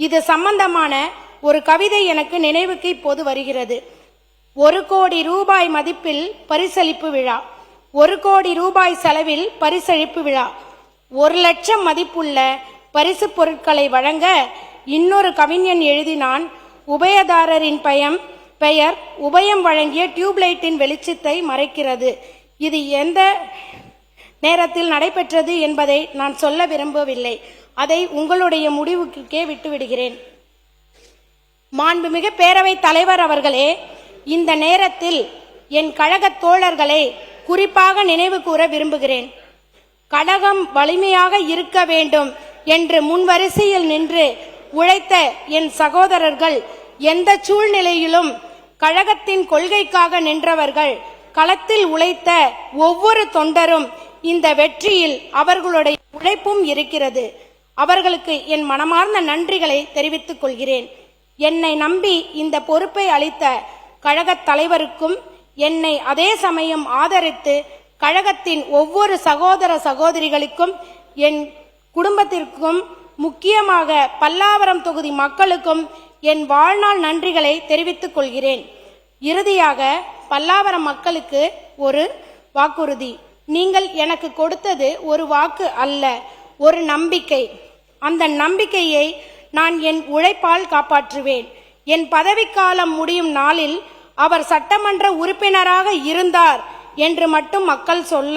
இது சம்பந்தமான ஒரு கவிதை எனக்கு நினைவுக்கு இப்போது வருகிறது. 1 கோடி ரூபாய் மதிப்பில் பரிசளிப்பு விழா, 1 கோடி ரூபாய் செலவில் பரிசளிப்பு விழா, 1 லட்சம் மதிப்புள்ள பரிசு பொருட்களை வழங்க இன்னொரு கவிஞன் எழுதினான். உபயதாரரின் பெயர் உபயம் வழங்கிய டியூப்லைட்டின் வெளிச்சத்தை மறைக்கிறது. இது எந்த நேரத்தில் நடைபெற்றது என்பதை நான் சொல்ல விரும்பவில்லை. அதை உங்களுடைய முடிவுக்கே விட்டுவிடுகிறேன். மாண்புமிகு பேரவைத் தலைவர் அவர்களே, இந்த நேரத்தில் என் கழக தோழர்களை குறிப்பாக நினைவு கூற விரும்புகிறேன். கழகம் வலிமையாக இருக்க வேண்டும் என்று முன்வரிசையில் நின்று உழைத்த என் சகோதரர்கள், எந்த சூழ்நிலையிலும் கழகத்தின் கொள்கைக்காக நின்றவர்கள், களத்தில் உழைத்த ஒவ்வொரு தொண்டரும், இந்த வெற்றியில் அவர்களுடைய உழைப்பும் இருக்கிறது. அவர்களுக்கு என் மனமார்ந்த நன்றிகளை தெரிவித்துக் கொள்கிறேன். என்னை நம்பி இந்த பொறுப்பை அளித்த கழகத் தலைவருக்கும், என்னை அதே சமயம் ஆதரித்து கழகத்தின் ஒவ்வொரு சகோதர சகோதரிகளுக்கும், என் குடும்பத்திற்கும், முக்கியமாக பல்லாவரம் தொகுதி மக்களுக்கும் என் வாழ்நாள் நன்றிகளை தெரிவித்துக் கொள்கிறேன். இறுதியாக பல்லாவரம் மக்களுக்கு ஒரு வாக்குறுதி. நீங்கள் எனக்கு கொடுத்தது ஒரு வாக்கு அல்ல, ஒரு நம்பிக்கை. அந்த நம்பிக்கையை நான் என் உழைப்பால் காப்பாற்றுவேன். என் பதவிக்காலம் முடியும் நாளில் அவர் சட்டமன்ற உறுப்பினராக இருந்தார் என்று மட்டும் மக்கள் சொல்ல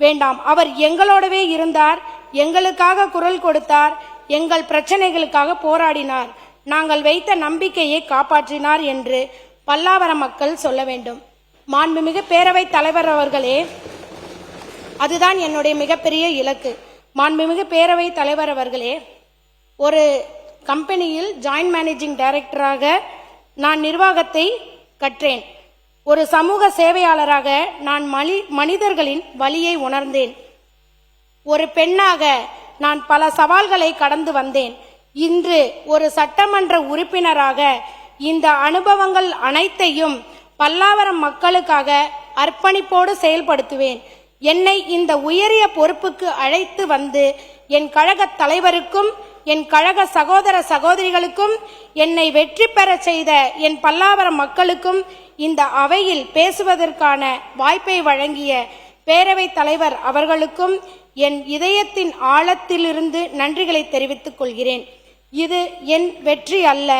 வேண்டாம். அவர் எங்களோடவே இருந்தார், எங்களுக்காக குரல் கொடுத்தார், எங்கள் பிரச்சனைகளுக்காக போராடினார், நாங்கள் வைத்த நம்பிக்கையை காப்பாற்றினார் என்று பல்லாவரம் மக்கள் சொல்ல வேண்டும். மாண்புமிகு பேரவைத் தலைவர் அவர்களே, அதுதான் என்னுடைய மிகப்பெரிய இலக்கு. மாண்புமிகு பேரவைத் தலைவர் அவர்களே, ஒரு கம்பெனியில் ஜாயிண்ட் மேனேஜிங் டைரக்டராக நான் நிர்வாகத்தை கற்றேன். ஒரு சமூக சேவையாளராக நான் மனிதர்களின் வலியை உணர்ந்தேன். ஒரு பெண்ணாக நான் பல சவால்களை கடந்து வந்தேன். இன்று ஒரு சட்டமன்ற உறுப்பினராக இந்த அனுபவங்கள் அனைத்தையும் பல்லாவரம் மக்களுக்காக அர்ப்பணிப்போடு செயல்படுத்துவேன். என்னை இந்த உயரிய பொறுப்புக்கு அழைத்து வந்து என் கழக தலைவருக்கும், என் கழக சகோதர சகோதரிகளுக்கும், என்னை வெற்றி பெற செய்த என் பல்லாவரம் மக்களுக்கும், இந்த அவையில் பேசுவதற்கான வாய்ப்பை வழங்கிய பேரவைத் தலைவர் அவர்களுக்கும் என் இதயத்தின் ஆழத்திலிருந்து நன்றிகளை தெரிவித்துக் கொள்கிறேன். இது என் வெற்றி அல்ல,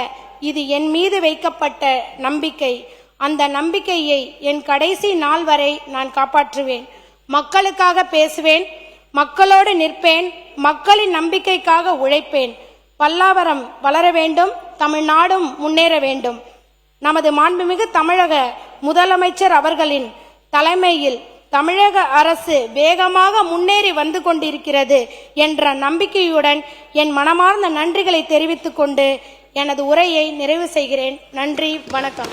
இது என் மீது வைக்கப்பட்ட நம்பிக்கை. அந்த நம்பிக்கையை என் கடைசி நாள் வரை நான் காப்பாற்றுவேன். மக்களுக்காக பேசுவேன், மக்களோடு நிற்பேன், மக்களின் நம்பிக்கைக்காக உழைப்பேன். பல்லாவரம் வளர வேண்டும், தமிழ்நாடும் முன்னேற வேண்டும். நமது மாண்புமிகு தமிழக முதலமைச்சர் அவர்களின் தலைமையில் தமிழக அரசு வேகமாக முன்னேறி வந்து கொண்டிருக்கிறது என்ற நம்பிக்கையுடன் என் மனமார்ந்த நன்றிகளை தெரிவித்துக் கொண்டு எனது உரையை நிறைவு செய்கிறேன். நன்றி, வணக்கம்.